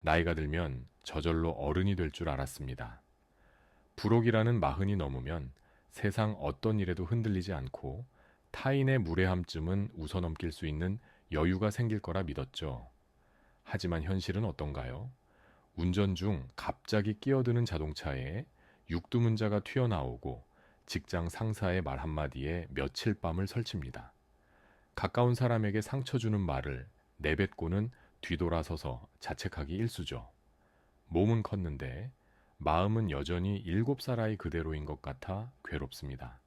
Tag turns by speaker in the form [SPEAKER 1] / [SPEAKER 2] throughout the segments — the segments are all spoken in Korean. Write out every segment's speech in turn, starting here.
[SPEAKER 1] 나이가 들면 저절로 어른이 될 줄 알았습니다. 불혹이라는 마흔이 넘으면 세상 어떤 일에도 흔들리지 않고 타인의 무례함쯤은 웃어넘길 수 있는 여유가 생길 거라 믿었죠. 하지만 현실은 어떤가요? 운전 중 갑자기 끼어드는 자동차에 육두문자가 튀어나오고 직장 상사의 말 한마디에 며칠 밤을 설칩니다. 가까운 사람에게 상처 주는 말을 내뱉고는 뒤돌아서서 자책하기 일쑤죠. 몸은 컸는데 마음은 여전히 7살 아이 그대로인 것 같아 괴롭습니다.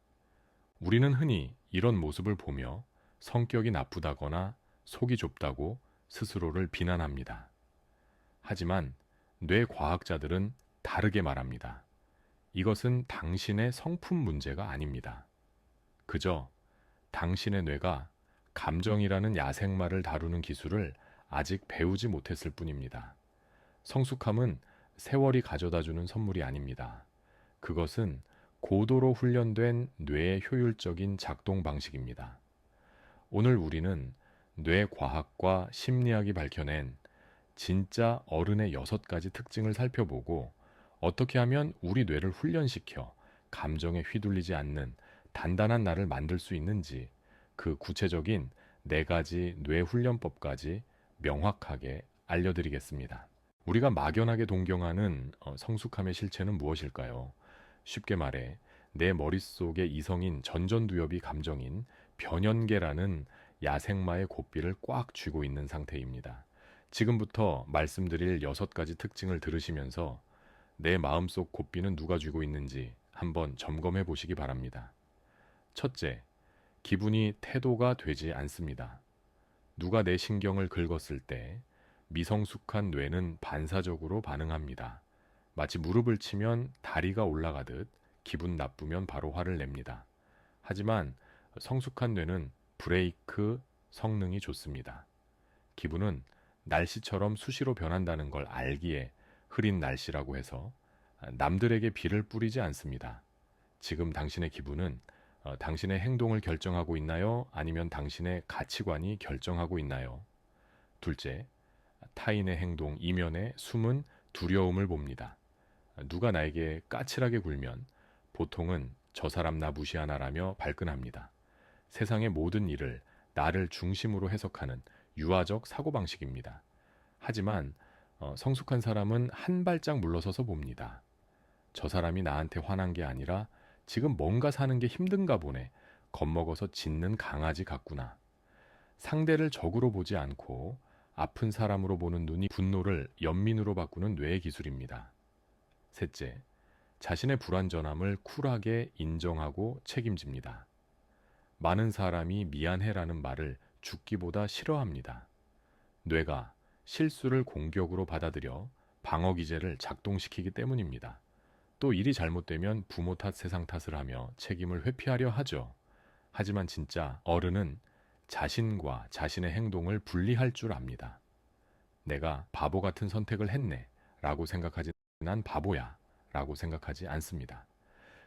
[SPEAKER 1] 우리는 흔히 이런 모습을 보며 성격이 나쁘다거나 속이 좁다고 스스로를 비난합니다. 하지만 뇌과학자들은 다르게 말합니다. 이것은 당신의 성품 문제가 아닙니다. 그저 당신의 뇌가 감정이라는 야생마를 다루는 기술을 아직 배우지 못했을 뿐입니다. 성숙함은 세월이 가져다주는 선물이 아닙니다. 그것은 고도로 훈련된 뇌의 효율적인 작동 방식입니다. 오늘 우리는 뇌과학과 심리학이 밝혀낸 진짜 어른의 6가지 특징을 살펴보고 어떻게 하면 우리 뇌를 훈련시켜 감정에 휘둘리지 않는 단단한 나를 만들 수 있는지 그 구체적인 4가지 뇌훈련법까지 명확하게 알려드리겠습니다. 우리가 막연하게 동경하는 성숙함의 실체는 무엇일까요? 쉽게 말해 내 머릿속의 이성인 전전두엽이 감정인 변연계라는 야생마의 고삐를 꽉 쥐고 있는 상태입니다. 지금부터 말씀드릴 6가지 특징을 들으시면서 내 마음속 고삐는 누가 쥐고 있는지 한번 점검해 보시기 바랍니다. 첫째, 기분이 태도가 되지 않습니다. 누가 내 신경을 긁었을 때 미성숙한 뇌는 반사적으로 반응합니다. 마치 무릎을 치면 다리가 올라가듯 기분 나쁘면 바로 화를 냅니다. 하지만 성숙한 뇌는 브레이크 성능이 좋습니다. 기분은 날씨처럼 수시로 변한다는 걸 알기에 흐린 날씨라고 해서 남들에게 비를 뿌리지 않습니다. 지금 당신의 기분은 당신의 행동을 결정하고 있나요? 아니면 당신의 가치관이 결정하고 있나요? 둘째, 타인의 행동 이면에 숨은 두려움을 봅니다. 누가 나에게 까칠하게 굴면 보통은 저 사람 나 무시하나라며 발끈합니다. 세상의 모든 일을 나를 중심으로 해석하는 유아적 사고방식입니다. 하지만 성숙한 사람은 한 발짝 물러서서 봅니다. 저 사람이 나한테 화난 게 아니라 지금 뭔가 사는 게 힘든가 보네. 겁먹어서 짖는 강아지 같구나. 상대를 적으로 보지 않고 아픈 사람으로 보는 눈이 분노를 연민으로 바꾸는 뇌의 기술입니다. 셋째, 자신의 불완전함을 쿨하게 인정하고 책임집니다. 많은 사람이 미안해라는 말을 죽기보다 싫어합니다. 뇌가 실수를 공격으로 받아들여 방어 기제를 작동시키기 때문입니다. 또 일이 잘못되면 부모 탓 세상 탓을 하며 책임을 회피하려 하죠. 하지만 진짜 어른은 자신과 자신의 행동을 분리할 줄 압니다. 내가 바보 같은 선택을 했네 라고 생각하지 난 바보야 라고 생각하지 않습니다.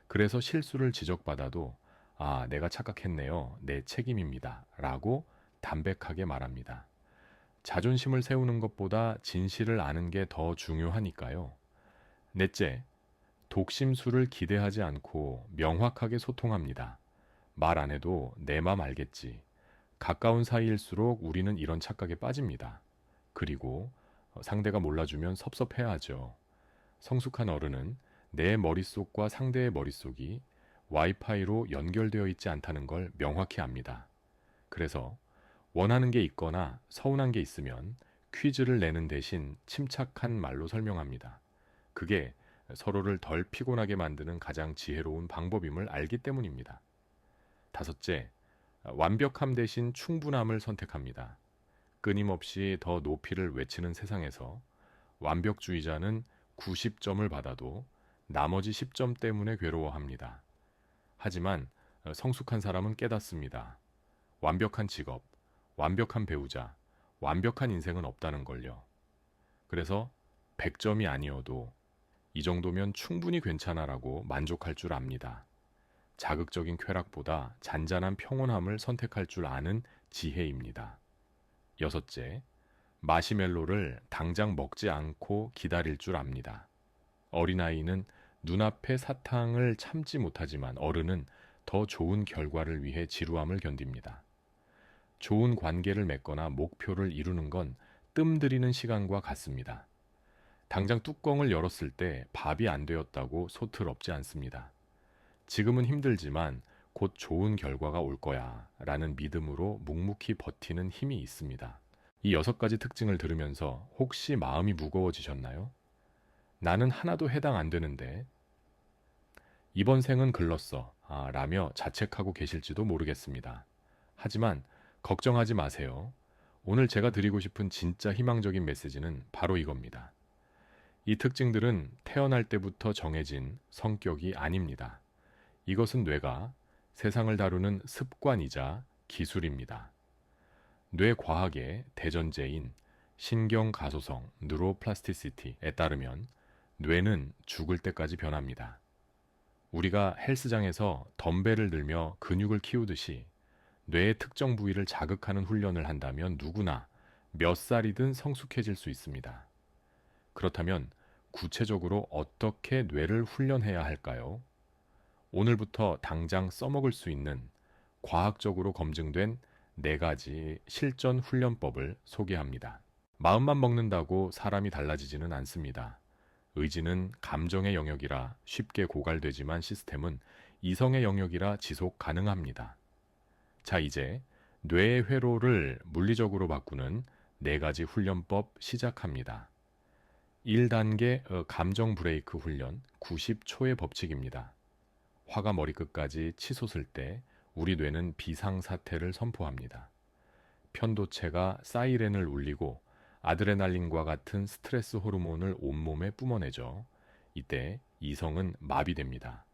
[SPEAKER 1] 그래서 실수를 지적받아도 내가 착각했네요. 내 책임입니다. 라고 담백하게 말합니다. 자존심을 세우는 것보다 진실을 아는 게 더 중요하니까요. 넷째, 독심술을 기대하지 않고 명확하게 소통합니다. 말 안 해도 내 맘 알겠지. 가까운 사이일수록 우리는 이런 착각에 빠집니다. 그리고 상대가 몰라주면 섭섭해하죠. 성숙한 어른은 내 머릿속과 상대의 머릿속이 와이파이로 연결되어 있지 않다는 걸 명확히 압니다. 그래서 원하는 게 있거나 서운한 게 있으면 퀴즈를 내는 대신 침착한 말로 설명합니다. 그게 서로를 덜 피곤하게 만드는 가장 지혜로운 방법임을 알기 때문입니다. 다섯째, 완벽함 대신 충분함을 선택합니다. 끊임없이 더 높이를 외치는 세상에서 완벽주의자는 90점을 받아도 나머지 10점 때문에 괴로워합니다. 하지만 성숙한 사람은 깨닫습니다. 완벽한 직업, 완벽한 배우자, 완벽한 인생은 없다는 걸요. 그래서 100점이 아니어도 이 정도면 충분히 괜찮아라고 만족할 줄 압니다. 자극적인 쾌락보다 잔잔한 평온함을 선택할 줄 아는 지혜입니다. 여섯째, 마시멜로를 당장 먹지 않고 기다릴 줄 압니다. 어린아이는 눈앞의 사탕을 참지 못하지만 어른은 더 좋은 결과를 위해 지루함을 견딥니다. 좋은 관계를 맺거나 목표를 이루는 건 뜸들이는 시간과 같습니다. 당장 뚜껑을 열었을 때 밥이 안 되었다고 소틀없지 않습니다. 지금은 힘들지만 곧 좋은 결과가 올 거야 라는 믿음으로 묵묵히 버티는 힘이 있습니다. 이 6가지 특징을 들으면서 혹시 마음이 무거워지셨나요? 나는 하나도 해당 안 되는데 이번 생은 글렀어 라며 자책하고 계실지도 모르겠습니다. 하지만 걱정하지 마세요. 오늘 제가 드리고 싶은 진짜 희망적인 메시지는 바로 이겁니다. 이 특징들은 태어날 때부터 정해진 성격이 아닙니다. 이것은 뇌가 세상을 다루는 습관이자 기술입니다. 뇌과학의 대전제인 신경가소성 뉴로플라스티시티에 따르면 뇌는 죽을 때까지 변합니다. 우리가 헬스장에서 덤벨을 들며 근육을 키우듯이 뇌의 특정 부위를 자극하는 훈련을 한다면 누구나 몇 살이든 성숙해질 수 있습니다. 그렇다면 구체적으로 어떻게 뇌를 훈련해야 할까요? 오늘부터 당장 써먹을 수 있는 과학적으로 검증된 4가지 실전 훈련법을 소개합니다. 마음만 먹는다고 사람이 달라지지는 않습니다. 의지는 감정의 영역이라 쉽게 고갈되지만 시스템은 이성의 영역이라 지속 가능합니다. 자, 이제 뇌의 회로를 물리적으로 바꾸는 4가지 훈련법 시작합니다. 1단계 감정 브레이크 훈련 90초의 법칙입니다. 화가 머리끝까지 치솟을 때 우리 뇌는 비상사태를 선포합니다. 편도체가 사이렌을 울리고 아드레날린과 같은 스트레스 호르몬을 온몸에 뿜어내죠. 이때 이성은 마비됩니다.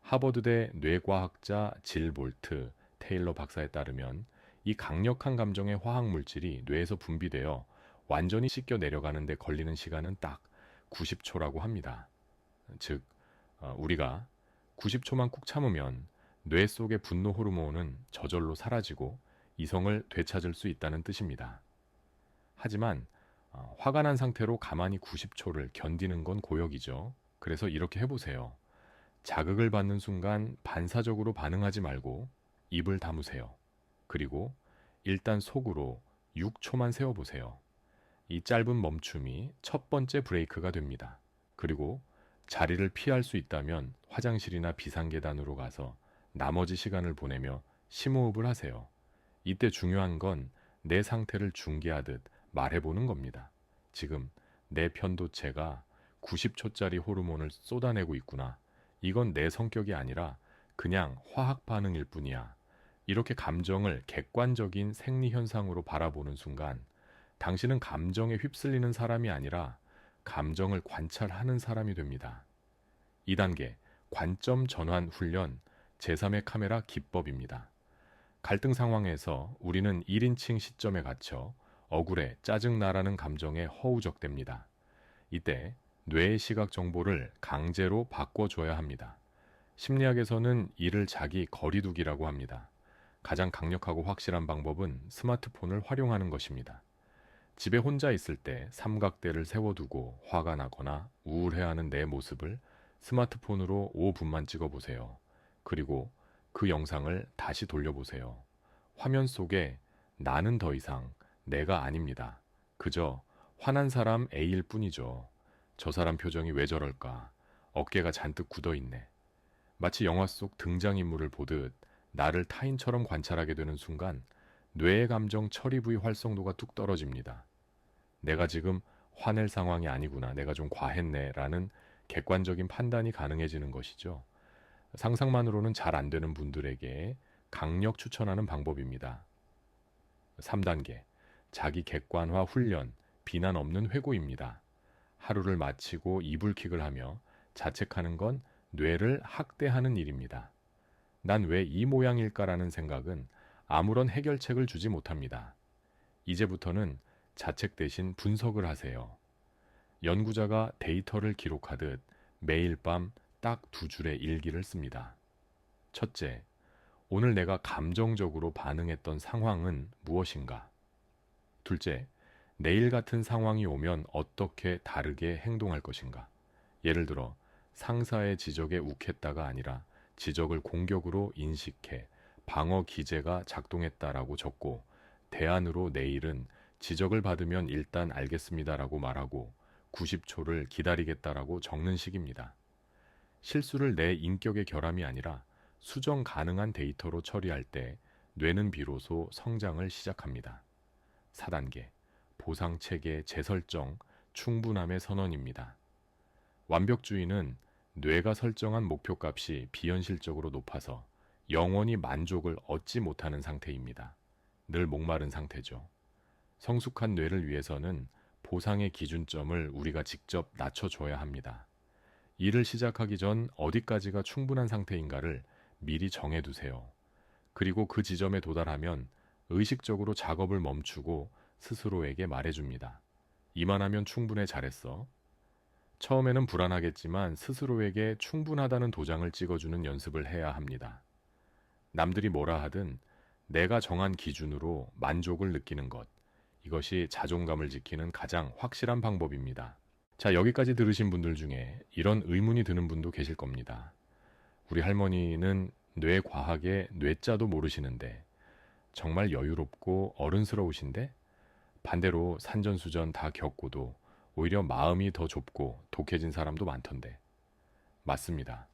[SPEAKER 1] 하버드대 뇌과학자 질 볼트 테일러 박사에 따르면 이 강력한 감정의 화학 물질이 뇌에서 분비되어 완전히 씻겨 내려가는 데 걸리는 시간은 딱 90초라고 합니다. 즉, 우리가 90초만 꾹 참으면 뇌 속의 분노 호르몬은 저절로 사라지고 이성을 되찾을 수 있다는 뜻입니다. 하지만 화가 난 상태로 가만히 90초를 견디는 건 고역이죠. 그래서 이렇게 해보세요. 자극을 받는 순간 반사적으로 반응하지 말고 입을 다무세요. 그리고 일단 속으로 6초만 세워보세요. 이 짧은 멈춤이 첫 번째 브레이크가 됩니다. 그리고 자리를 피할 수 있다면 화장실이나 비상계단으로 가서 나머지 시간을 보내며 심호흡을 하세요. 이때 중요한 건 내 상태를 중계하듯 말해보는 겁니다. 지금 내 편도체가 90초짜리 호르몬을 쏟아내고 있구나. 이건 내 성격이 아니라 그냥 화학 반응일 뿐이야. 이렇게 감정을 객관적인 생리현상으로 바라보는 순간 당신은 감정에 휩쓸리는 사람이 아니라 감정을 관찰하는 사람이 됩니다. 2단계 관점 전환 훈련 제3의 카메라 기법입니다. 갈등 상황에서 우리는 1인칭 시점에 갇혀 억울해 짜증나라는 감정에 허우적댑니다. 이때 뇌의 시각 정보를 강제로 바꿔줘야 합니다. 심리학에서는 이를 자기 거리두기라고 합니다. 가장 강력하고 확실한 방법은 스마트폰을 활용하는 것입니다. 집에 혼자 있을 때 삼각대를 세워두고 화가 나거나 우울해하는 내 모습을 스마트폰으로 5분만 찍어보세요. 그리고 그 영상을 다시 돌려보세요. 화면 속에 나는 더 이상 내가 아닙니다. 그저 화난 사람 A일 뿐이죠. 저 사람 표정이 왜 저럴까? 어깨가 잔뜩 굳어있네. 마치 영화 속 등장인물을 보듯 나를 타인처럼 관찰하게 되는 순간 뇌의 감정 처리 부위 활성도가 뚝 떨어집니다. 내가 지금 화낼 상황이 아니구나. 내가 좀 과했네. 라는 객관적인 판단이 가능해지는 것이죠. 상상만으로는 잘 안 되는 분들에게 강력 추천하는 방법입니다. 3단계 자기 객관화 훈련 비난 없는 회고입니다. 하루를 마치고 이불킥을 하며 자책하는 건 뇌를 학대하는 일입니다. 난 왜 이 모양일까라는 생각은 아무런 해결책을 주지 못합니다. 이제부터는 자책 대신 분석을 하세요. 연구자가 데이터를 기록하듯 매일 밤 딱 2줄의 일기를 씁니다. 첫째, 오늘 내가 감정적으로 반응했던 상황은 무엇인가? 둘째, 내일 같은 상황이 오면 어떻게 다르게 행동할 것인가? 예를 들어 상사의 지적에 욱했다가 아니라 지적을 공격으로 인식해 방어 기제가 작동했다라고 적고 대안으로 내일은 지적을 받으면 일단 알겠습니다라고 말하고 90초를 기다리겠다라고 적는 식입니다. 실수를 내 인격의 결함이 아니라 수정 가능한 데이터로 처리할 때 뇌는 비로소 성장을 시작합니다. 4단계 보상체계 재설정 충분함의 선언입니다. 완벽주의는 뇌가 설정한 목표값이 비현실적으로 높아서 영원히 만족을 얻지 못하는 상태입니다. 늘 목마른 상태죠. 성숙한 뇌를 위해서는 보상의 기준점을 우리가 직접 낮춰줘야 합니다. 일을 시작하기 전 어디까지가 충분한 상태인가를 미리 정해두세요. 그리고 그 지점에 도달하면 의식적으로 작업을 멈추고 스스로에게 말해줍니다. 이만하면 충분해, 잘했어. 처음에는 불안하겠지만 스스로에게 충분하다는 도장을 찍어주는 연습을 해야 합니다. 남들이 뭐라 하든 내가 정한 기준으로 만족을 느끼는 것, 이것이 자존감을 지키는 가장 확실한 방법입니다. 자, 여기까지 들으신 분들 중에 이런 의문이 드는 분도 계실 겁니다. 우리 할머니는 뇌과학의 뇌자도 모르시는데 정말 여유롭고 어른스러우신데 반대로 산전수전 다 겪고도 오히려 마음이 더 좁고 독해진 사람도 많던데. 맞습니다.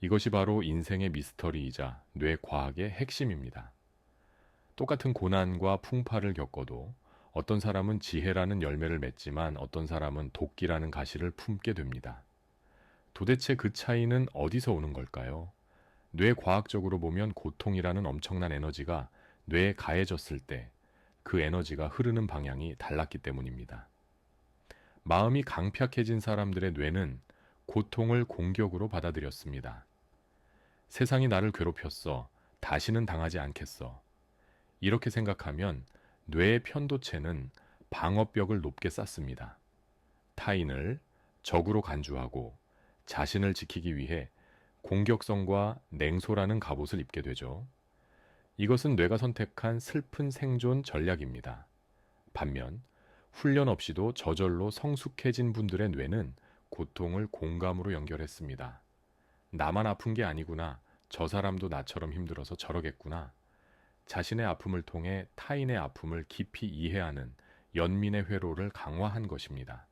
[SPEAKER 1] 이것이 바로 인생의 미스터리이자 뇌과학의 핵심입니다. 똑같은 고난과 풍파를 겪어도 어떤 사람은 지혜라는 열매를 맺지만 어떤 사람은 도끼라는 가시를 품게 됩니다. 도대체 그 차이는 어디서 오는 걸까요? 뇌과학적으로 보면 고통이라는 엄청난 에너지가 뇌에 가해졌을 때 그 에너지가 흐르는 방향이 달랐기 때문입니다. 마음이 강팍해진 사람들의 뇌는 고통을 공격으로 받아들였습니다. 세상이 나를 괴롭혔어. 다시는 당하지 않겠어. 이렇게 생각하면 뇌의 편도체는 방어벽을 높게 쌓습니다. 타인을 적으로 간주하고 자신을 지키기 위해 공격성과 냉소라는 갑옷을 입게 되죠. 이것은 뇌가 선택한 슬픈 생존 전략입니다. 반면 훈련 없이도 저절로 성숙해진 분들의 뇌는 고통을 공감으로 연결했습니다. 나만 아픈 게 아니구나. 저 사람도 나처럼 힘들어서 저러겠구나. 자신의 아픔을 통해 타인의 아픔을 깊이 이해하는 연민의 회로를 강화한 것입니다.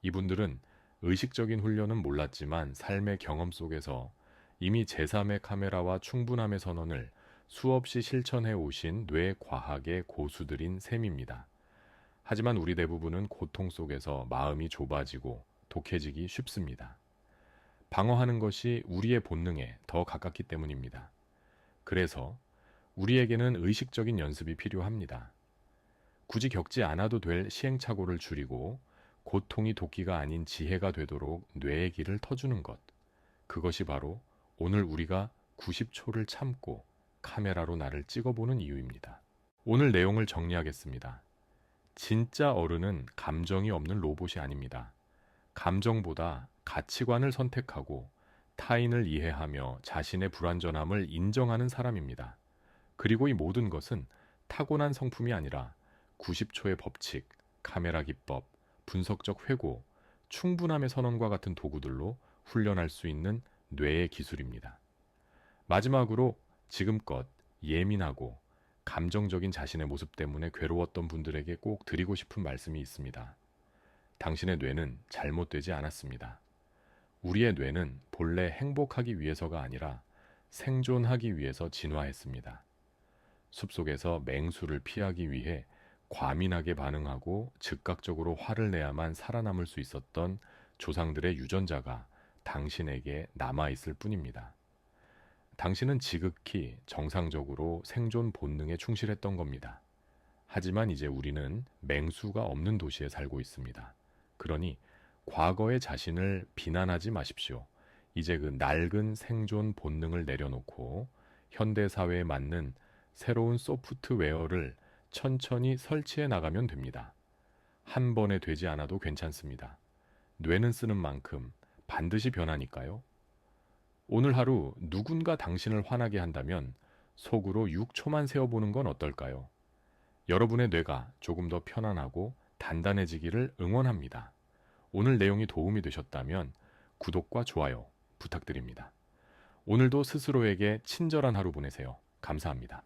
[SPEAKER 1] 이분들은 의식적인 훈련은 몰랐지만 삶의 경험 속에서 이미 제3의 카메라와 충분함의 선언을 수없이 실천해 오신 뇌과학의 고수들인 셈입니다. 하지만 우리 대부분은 고통 속에서 마음이 좁아지고 독해지기 쉽습니다. 방어하는 것이 우리의 본능에 더 가깝기 때문입니다. 그래서 우리에게는 의식적인 연습이 필요합니다. 굳이 겪지 않아도 될 시행착오를 줄이고 고통이 도끼가 아닌 지혜가 되도록 뇌의 길을 터주는 것. 그것이 바로 오늘 우리가 90초를 참고 카메라로 나를 찍어보는 이유입니다. 오늘 내용을 정리하겠습니다. 진짜 어른은 감정이 없는 로봇이 아닙니다. 감정보다 가치관을 선택하고 타인을 이해하며 자신의 불완전함을 인정하는 사람입니다. 그리고 이 모든 것은 타고난 성품이 아니라 90초의 법칙, 카메라 기법, 분석적 회고, 충분함의 선언과 같은 도구들로 훈련할 수 있는 뇌의 기술입니다. 마지막으로 지금껏 예민하고 감정적인 자신의 모습 때문에 괴로웠던 분들에게 꼭 드리고 싶은 말씀이 있습니다. 당신의 뇌는 잘못되지 않았습니다. 우리의 뇌는 본래 행복하기 위해서가 아니라 생존하기 위해서 진화했습니다. 숲속에서 맹수를 피하기 위해 과민하게 반응하고 즉각적으로 화를 내야만 살아남을 수 있었던 조상들의 유전자가 당신에게 남아있을 뿐입니다. 당신은 지극히 정상적으로 생존 본능에 충실했던 겁니다. 하지만 이제 우리는 맹수가 없는 도시에 살고 있습니다. 그러니 과거의 자신을 비난하지 마십시오. 이제 그 낡은 생존 본능을 내려놓고 현대사회에 맞는 새로운 소프트웨어를 천천히 설치해 나가면 됩니다. 한 번에 되지 않아도 괜찮습니다. 뇌는 쓰는 만큼 반드시 변하니까요. 오늘 하루 누군가 당신을 화나게 한다면 속으로 6초만 세어보는 건 어떨까요? 여러분의 뇌가 조금 더 편안하고 단단해지기를 응원합니다. 오늘 내용이 도움이 되셨다면 구독과 좋아요 부탁드립니다. 오늘도 스스로에게 친절한 하루 보내세요. 감사합니다.